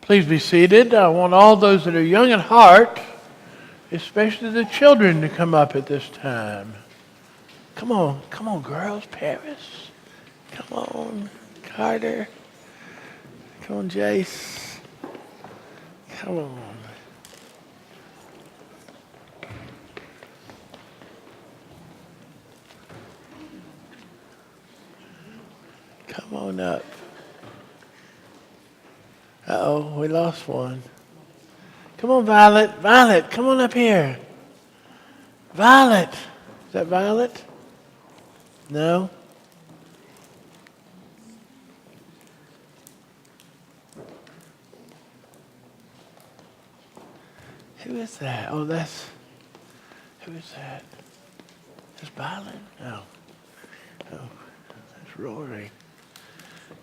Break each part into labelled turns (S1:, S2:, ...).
S1: Please be seated. I want all those that are young at heart, especially the children, to come up at this time. Come on, girls. Paris. Come on, Carter. Come on, Jace. Come on. Come on up. Uh-oh, we lost one. Come on, Violet. Violet, come on up here. Violet. Is that Violet? No? Who is that? Oh, who is that? That's Violet? No. Oh, that's Rory.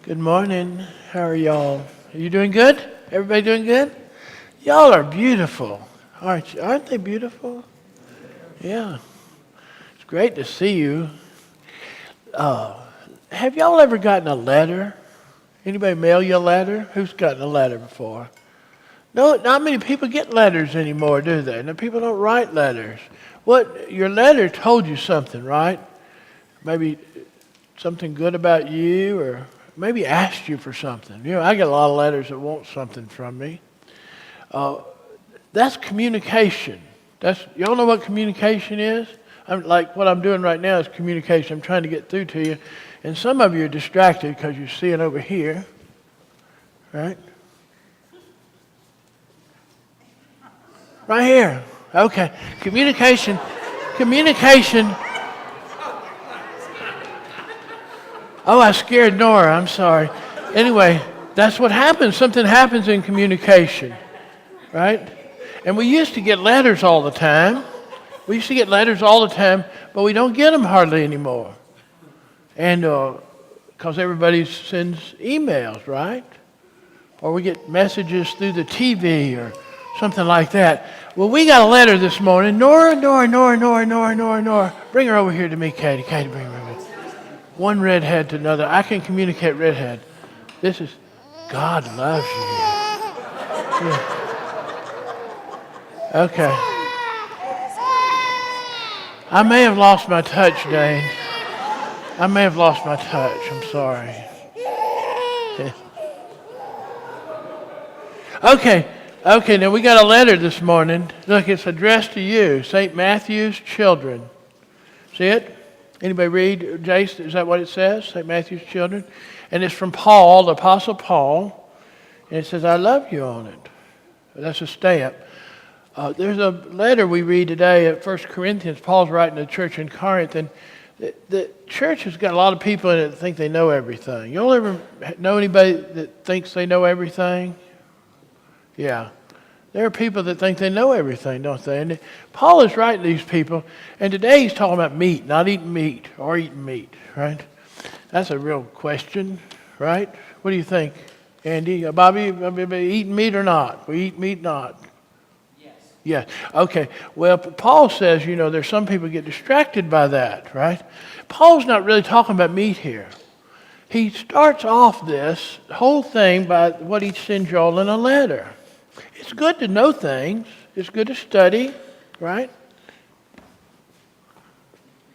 S1: Good morning. How are y'all? Are you doing good? Everybody doing good? Y'all are beautiful, aren't you? Aren't they beautiful? Yeah. It's great to see you. Have y'all ever gotten a letter? Anybody mail you a letter? Who's gotten a letter before? No, not many people get letters anymore, do they? No, people don't write letters. Your letter told you something, right? Maybe something good about you, or maybe asked you for something. You know, I get a lot of letters that want something from me. That's communication. Y'all know what communication is? Like what I'm doing right now is communication. I'm trying to get through to you. And some of you are distracted because you're seeing over here. Right? Right here. Okay. Communication. Oh, I scared Nora. I'm sorry. Anyway, that's what happens. Something happens in communication, right? And we used to get letters all the time. But we don't get them hardly anymore. And because everybody sends emails, right? Or we get messages through the TV or something like that. Well, we got a letter this morning. Nora. Bring her over here to me, Katie. Katie, bring her over. One redhead to another. I can communicate redhead. This is, God loves you. Yeah. Okay. I may have lost my touch, Dane. I may have lost my touch. I'm sorry. Okay, now we got a letter this morning. Look, it's addressed to you. St. Matthew's children. See it? Anybody read, Jace? Is that what it says? St. Matthew's children? And it's from Paul, the Apostle Paul. And it says, I love you on it. That's a stamp. There's a letter we read today at 1 Corinthians. Paul's writing to the church in Corinth. And the church has got a lot of people in it that think they know everything. You all ever know anybody that thinks they know everything? Yeah. There are people that think they know everything, don't they? And Paul is writing to these people, and today he's talking about meat, not eating meat or eating meat, right? That's a real question, right? What do you think, Andy? Bobby, eating meat or not? We eat meat, not? Yes. Okay. Well, Paul says, there's some people get distracted by that, right? Paul's not really talking about meat here. He starts off this whole thing by what he sends y'all in a letter. It's good to know things. It's good to study, right?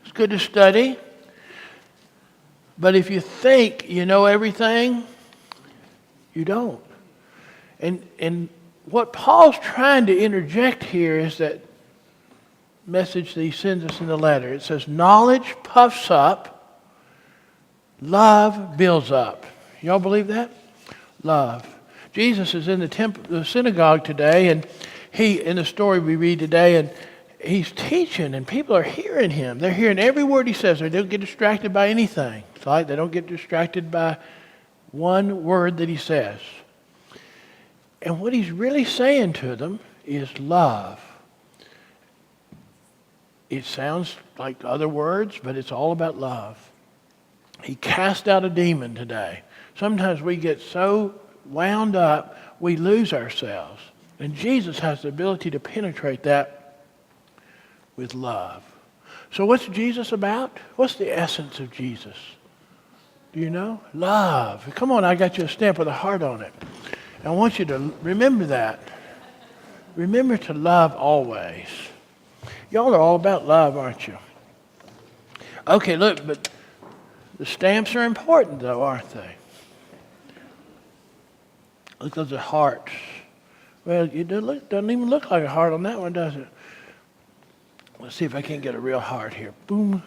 S1: It's good to study. But if you think you know everything, you don't. And what Paul's trying to interject here is that message that he sends us in the letter. It says, knowledge puffs up, love builds up. Y'all believe that? Love. Jesus is in the synagogue today, and in the story we read today, and he's teaching, and people are hearing him. They're hearing every word he says. They don't get distracted by anything. It's like they don't get distracted by one word that he says. And what he's really saying to them is love. It sounds like other words, but it's all about love. He cast out a demon today. Sometimes we get so wound up, we lose ourselves. And Jesus has the ability to penetrate that with love. So what's Jesus about? What's the essence of Jesus? Do you know? Love. Come on, I got you a stamp with a heart on it. I want you to remember that. Remember to love always. Y'all are all about love, aren't you? Okay, look, but the stamps are important, though, aren't they? Look, those are hearts. Well, doesn't even look like a heart on that one, does it? Let's see if I can't get a real heart here. Boom.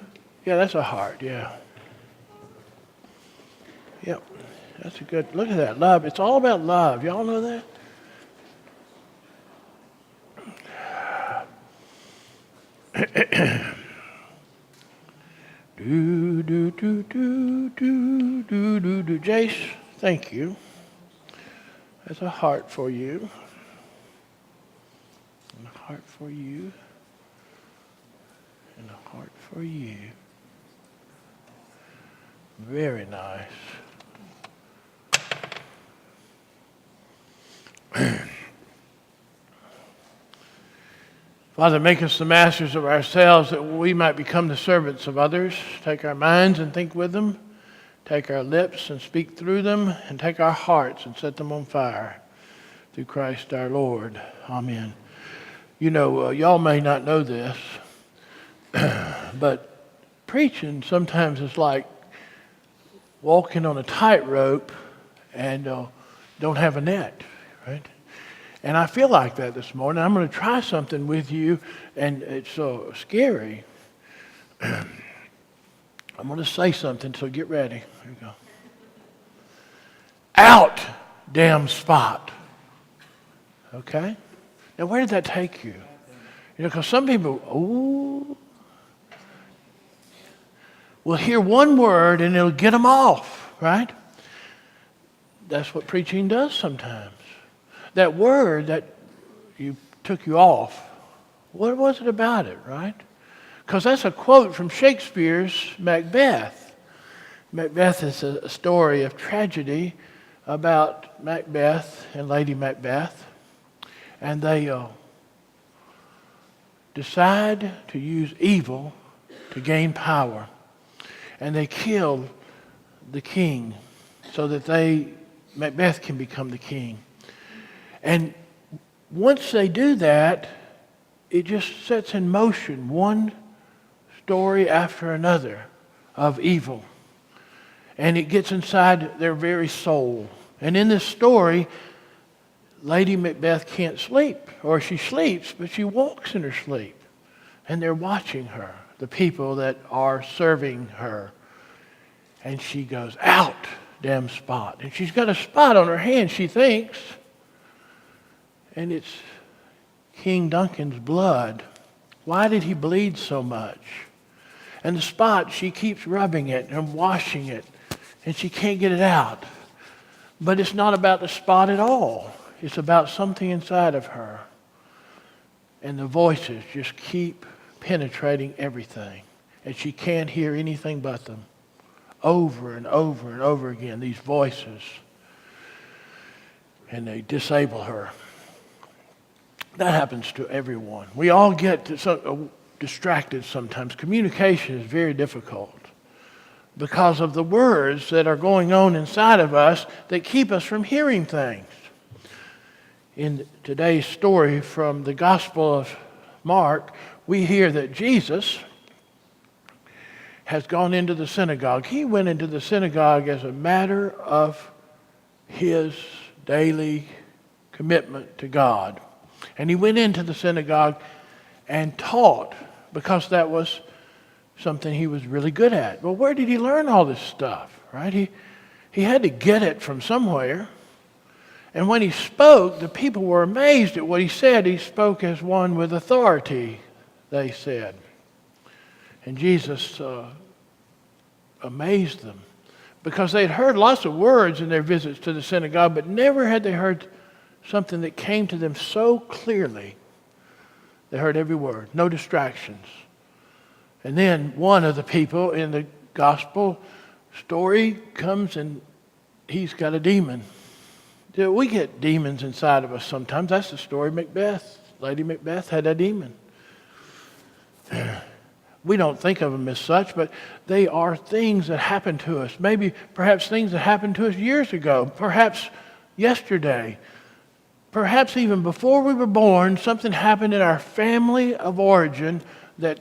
S1: Yeah, that's a heart, yeah. Yep, that's a good, look at that, love. It's all about love. Y'all know that? do. Jace, thank you. That's a heart for you. And a heart for you. And a heart for you. Very nice. Father, make us the masters of ourselves that we might become the servants of others. Take our minds and think with them. Take our lips and speak through them. And take our hearts and set them on fire. Through Christ our Lord. Amen. You know, y'all may not know this, but preaching sometimes is like walking on a tightrope and don't have a net, right? And I feel like that this morning. I'm going to try something with you, and it's so scary. I'm going to say something, so get ready. Here we go. Out, damn spot. Okay? Now, where did that take you? You know, because some people, will hear one word and it'll get them off, right? That's what preaching does sometimes. That word that took you off, what was it about it, right? Because that's a quote from Shakespeare's Macbeth. Macbeth is a story of tragedy about Macbeth and Lady Macbeth. And they decide to use evil to gain power. And they kill the king so that Macbeth can become the king. And once they do that, it just sets in motion one story after another of evil. And it gets inside their very soul. And in this story, Lady Macbeth can't sleep, or she sleeps, but she walks in her sleep. And they're watching her, the people that are serving her. And she goes, out, damn spot. And she's got a spot on her hand, she thinks. And it's King Duncan's blood. Why did he bleed so much? And the spot, she keeps rubbing it and washing it, and she can't get it out. But it's not about the spot at all. It's about something inside of her. And the voices just keep penetrating everything. And she can't hear anything but them. Over and over and over again, these voices. And they disable her. That happens to everyone. We all get distracted sometimes. Communication is very difficult because of the words that are going on inside of us that keep us from hearing things. In today's story from the Gospel of Mark, we hear that Jesus has gone into the synagogue. He went into the synagogue as a matter of his daily commitment to God. And he went into the synagogue and taught because that was something he was really good at. Well, where did he learn all this stuff, right? He had to get it from somewhere. And when he spoke, the people were amazed at what he said. He spoke as one with authority, they said. And Jesus amazed them because they'd heard lots of words in their visits to the synagogue, but never had they heard something that came to them so clearly. They heard every word, no distractions. And then one of the people in the gospel story comes and he's got a demon. We get demons inside of us sometimes. That's the story of Macbeth. Lady Macbeth had a demon. We don't think of them as such, but they are things that happen to us. Maybe, perhaps things that happened to us years ago. Perhaps yesterday, perhaps even before we were born, something happened in our family of origin that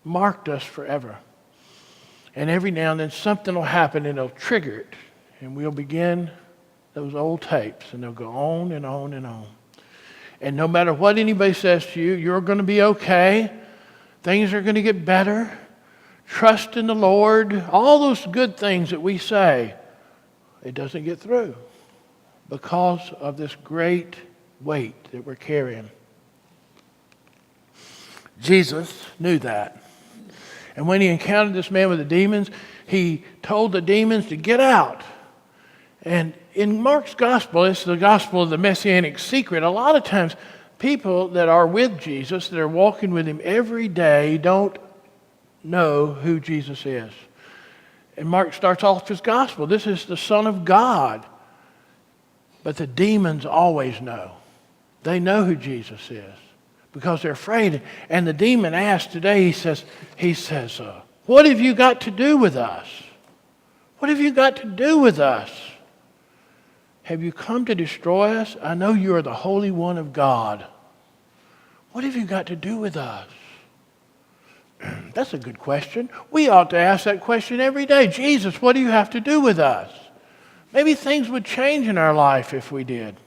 S1: marked us forever. And every now and then something will happen and it'll trigger it. And we'll begin those old tapes and they'll go on and on and on. And no matter what anybody says to you, you're going to be okay. Things are going to get better. Trust in the Lord. All those good things that we say, it doesn't get through because of this great weight that we're carrying. Jesus knew that. And when he encountered this man with the demons, he told the demons to get out. And in Mark's gospel, it's the gospel of the Messianic secret. A lot of times, people that are with Jesus, that are walking with him every day, don't know who Jesus is. And Mark starts off his gospel. This is the Son of God. But the demons always know. They know who Jesus is because they're afraid. And the demon asks today, he says, what have you got to do with us? What have you got to do with us? Have you come to destroy us? I know you are the Holy One of God. What have you got to do with us? That's a good question. We ought to ask that question every day. Jesus, what do you have to do with us? Maybe things would change in our life if we did.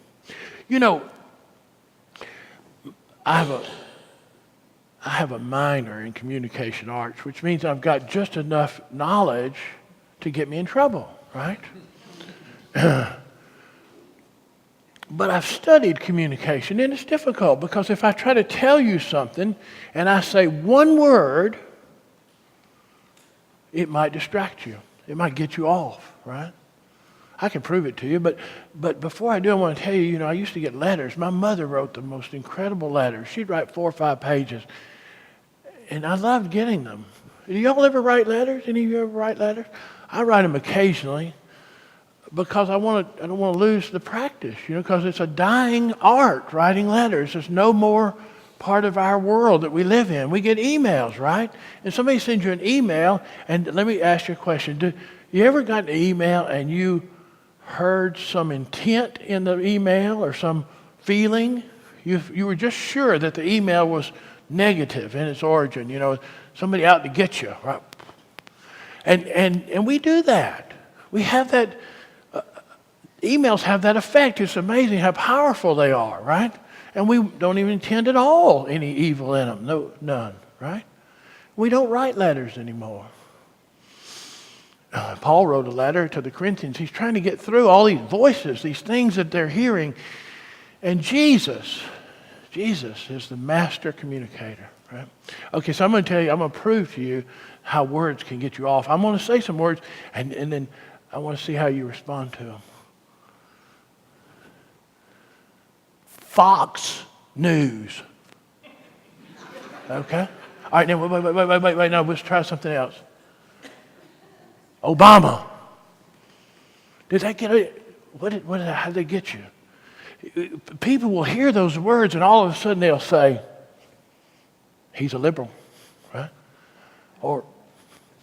S1: You know, I have a minor in communication arts, which means I've got just enough knowledge to get me in trouble, right? But I've studied communication, and it's difficult because if I try to tell you something and I say one word, it might distract you. It might get you off, right? I can prove it to you, but before I do, I want to tell you, I used to get letters. My mother wrote the most incredible letters. She'd write 4 or 5 pages, and I loved getting them. Do y'all ever write letters? Any of you ever write letters? I write them occasionally because I don't want to lose the practice, because it's a dying art, writing letters. There's no more part of our world that we live in. We get emails, right? And somebody sends you an email, and let me ask you a question. Do you ever got an email and you heard some intent in the email or some feeling? You were just sure that the email was negative in its origin, somebody out to get you, right? And we do that. We have that. Emails have that effect. It's amazing how powerful they are, right? And we don't even intend at all any evil in them. No, none, right? We don't write letters anymore. Paul wrote a letter to the Corinthians. He's trying to get through all these voices, these things that they're hearing. And Jesus is the master communicator, right? Okay, so I'm going to prove to you how words can get you off. I'm going to say some words, and then I want to see how you respond to them. Fox News. Okay? All right, now, wait, no, let's try something else. Obama. Did that get it? How did they get you? People will hear those words and all of a sudden they'll say, he's a liberal, right? Or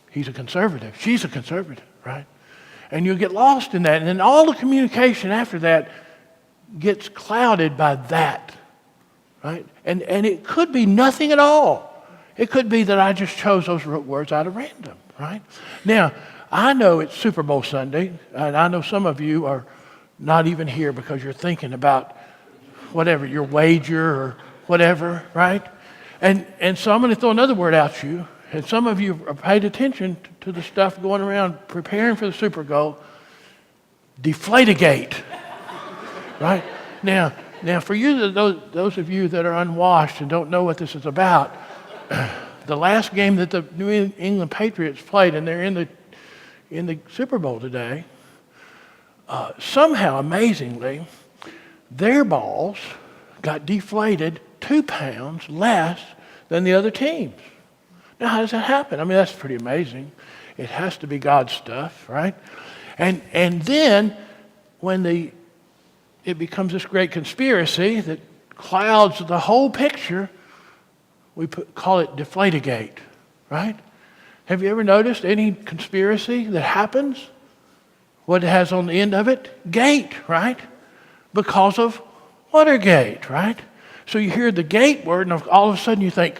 S1: he's a conservative. She's a conservative, right? And you'll get lost in that. And then all the communication after that gets clouded by that, right? And it could be nothing at all. It could be that I just chose those words out of random, right? Now, I know it's Super Bowl Sunday, and I know some of you are not even here because you're thinking about whatever, your wager or whatever, right? And so I'm going to throw another word out to you, and some of you are paid attention to the stuff going around preparing for the Super Bowl. Deflategate, right? Now for you, those of you that are unwashed and don't know what this is about, the last game that the New England Patriots played, and they're in the Super Bowl today, somehow, amazingly, their balls got deflated 2 pounds less than the other teams. Now, how does that happen? I mean, that's pretty amazing. It has to be God's stuff, right? And then when it becomes this great conspiracy that clouds the whole picture, we call it Deflategate, right? Have you ever noticed any conspiracy that happens what it has on the end of it? Gate, right? Because of Watergate, right? So you hear the gate word, and all of a sudden you think,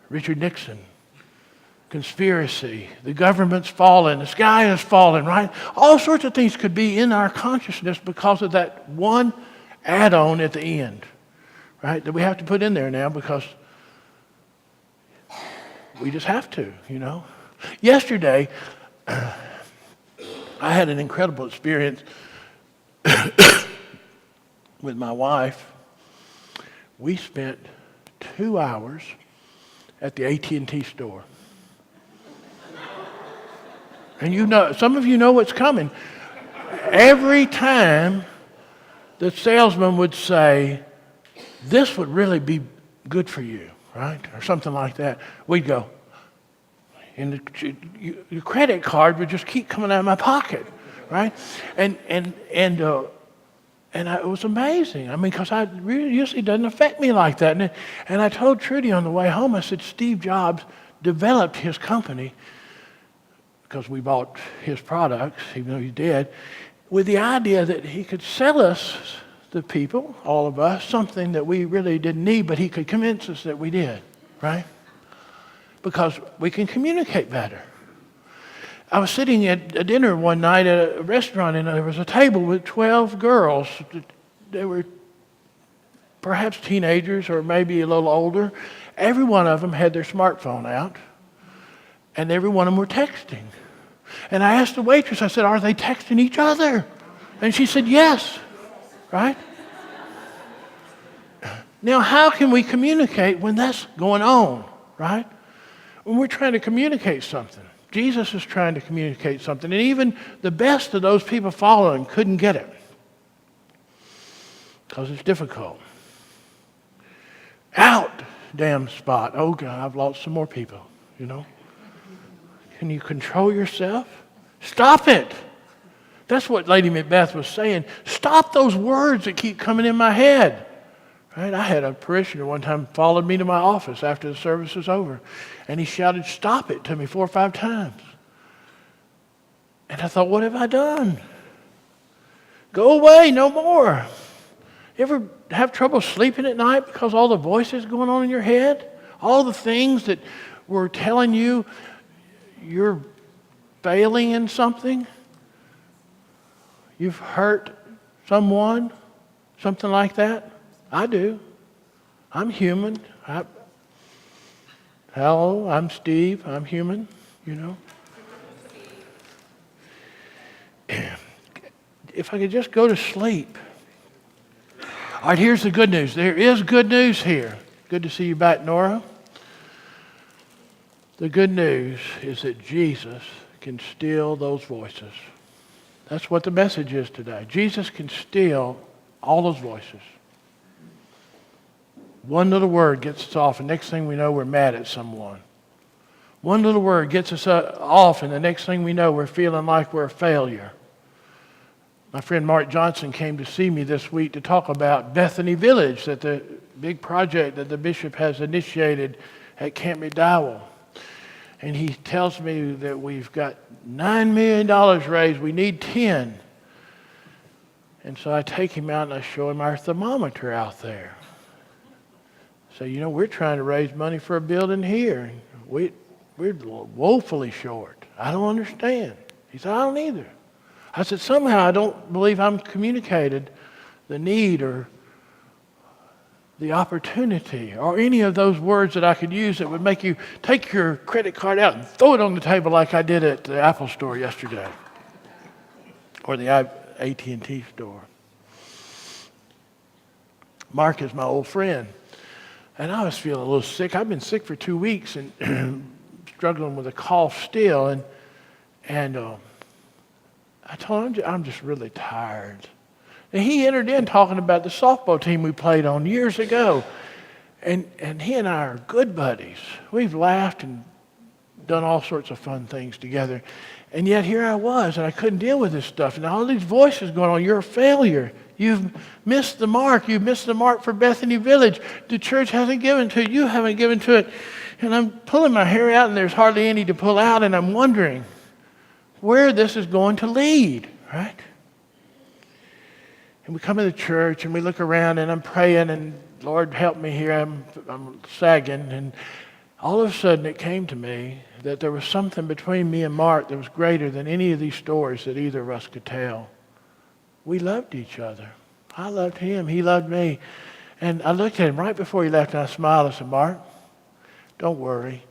S1: Richard Nixon, conspiracy, the government's fallen, the sky has fallen, right? All sorts of things could be in our consciousness because of that one add-on at the end, right? That we have to put in there now because we just have to, Yesterday, I had an incredible experience with my wife. We spent 2 hours at the AT&T store. And some of you know what's coming. Every time the salesman would say, this would really be good for you, right? Or something like that. We'd go, and your credit card would just keep coming out of my pocket, right? And it was amazing. Because I really usually doesn't affect me like that. And I told Trudy on the way home, I said, Steve Jobs developed his company, because we bought his products, even though he did, with the idea that he could sell us, the people, all of us, something that we really didn't need, but he could convince us that we did, right? Because we can communicate better. I was sitting at a dinner one night at a restaurant, and there was a table with 12 girls. They were perhaps teenagers or maybe a little older. Every one of them had their smartphone out, and every one of them were texting. And I asked the waitress, I said, are they texting each other? And she said, yes, right? Now, how can we communicate when that's going on, right? When we're trying to communicate something. Jesus is trying to communicate something, and even the best of those people following couldn't get it because it's difficult. Out, damn spot. Oh, God, I've lost some more people, Can you control yourself? Stop it. That's what Lady Macbeth was saying. Stop those words that keep coming in my head. Right? I had a parishioner one time followed me to my office after the service was over, and he shouted, stop it, to me 4 or 5 times. And I thought, what have I done? Go away, no more. You ever have trouble sleeping at night because all the voices going on in your head? All the things that were telling you you're failing in something? You've hurt someone? Something like that? I do. I'm human. Hello, I'm Steve. I'm human, If I could just go to sleep. All right, here's the good news. There is good news here. Good to see you back, Nora. The good news is that Jesus can still those voices. That's what the message is today. Jesus can still all those voices. One little word gets us off, and next thing we know, we're mad at someone. One little word gets us off, and the next thing we know, we're feeling like we're a failure. My friend Mark Johnson came to see me this week to talk about Bethany Village, that the big project that the bishop has initiated at Camp McDowell. And he tells me that we've got $9 million raised. We need 10. And so I take him out and I show him our thermometer out there. So, we're trying to raise money for a building here. We're woefully short. I don't understand. He said, I don't either. I said, somehow I don't believe I'm communicated the need or the opportunity or any of those words that I could use that would make you take your credit card out and throw it on the table like I did at the Apple store yesterday or the AT&T store. Mark is my old friend, and I was feeling a little sick. I've been sick for 2 weeks and struggling with a cough still, and I told him I'm just really tired. And he entered in talking about the softball team we played on years ago. And he and I are good buddies. We've laughed and done all sorts of fun things together. And yet here I was, and I couldn't deal with this stuff. And all these voices going on, you're a failure. You've missed the mark. You've missed the mark for Bethany Village. The church hasn't given to it. You haven't given to it. And I'm pulling my hair out, and there's hardly any to pull out, and I'm wondering, where this is going to lead, right? And we come into church and we look around and I'm praying and Lord help me here, I'm sagging. And all of a sudden it came to me that there was something between me and Mark that was greater than any of these stories that either of us could tell. We loved each other. I loved him. He loved me. And I looked at him right before he left and I smiled. I said, Mark, don't worry.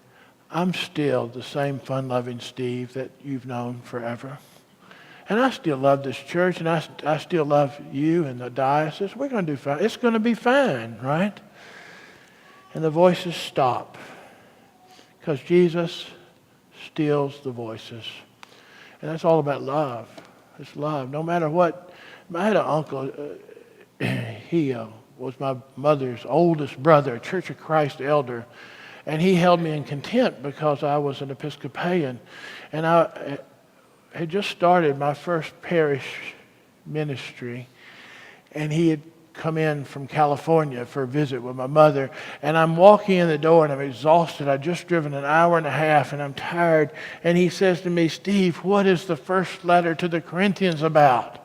S1: I'm still the same fun-loving Steve that you've known forever. And I still love this church, and I still love you and the diocese. We're going to do fine. It's going to be fine, right? And the voices stop because Jesus stills the voices. And that's all about love. It's love. No matter what. I had an uncle. He was my mother's oldest brother, a Church of Christ elder. And he held me in contempt because I was an Episcopalian. And I had just started my first parish ministry, and he had come in from California for a visit with my mother, and I'm walking in the door and I'm exhausted. I'd just driven an hour and a half and I'm tired, and he says to me, Steve, what is the first letter to the Corinthians about?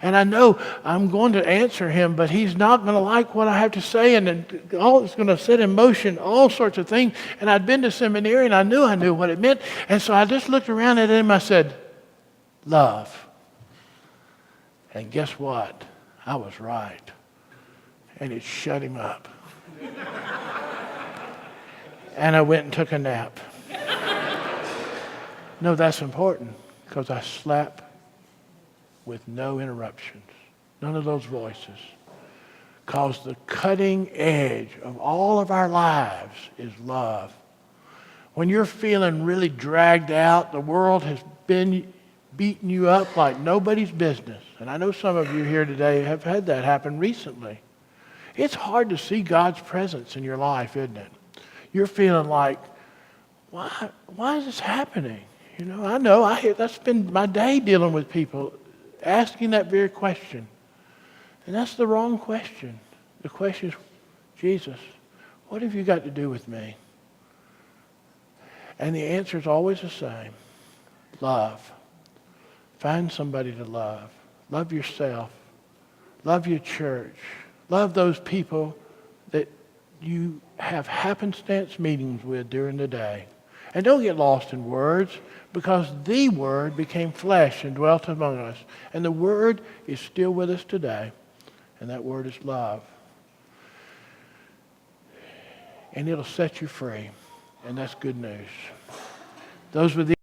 S1: And I know I'm going to answer him, but he's not going to like what I have to say, and it's going to set in motion all sorts of things. And I'd been to seminary and I knew what it meant, and so I just looked around at him. I said, love. And guess what? I was right. And it shut him up. And I went and took a nap. No, that's important because I slept with no interruptions. None of those voices. Because the cutting edge of all of our lives is love. When you're feeling really dragged out, the world has been beating you up like nobody's business. And I know some of you here today have had that happen recently. It's hard to see God's presence in your life, isn't it? You're feeling like, why is this happening? I know that's been my day dealing with people asking that very question. And that's the wrong question. The question is, Jesus, what have you got to do with me? And the answer is always the same. Love. Find somebody to love. Love yourself. Love your church. Love those people that you have happenstance meetings with during the day. And don't get lost in words, because the Word became flesh and dwelt among us. And the Word is still with us today. And that Word is love. And it'll set you free. And that's good news. Those with the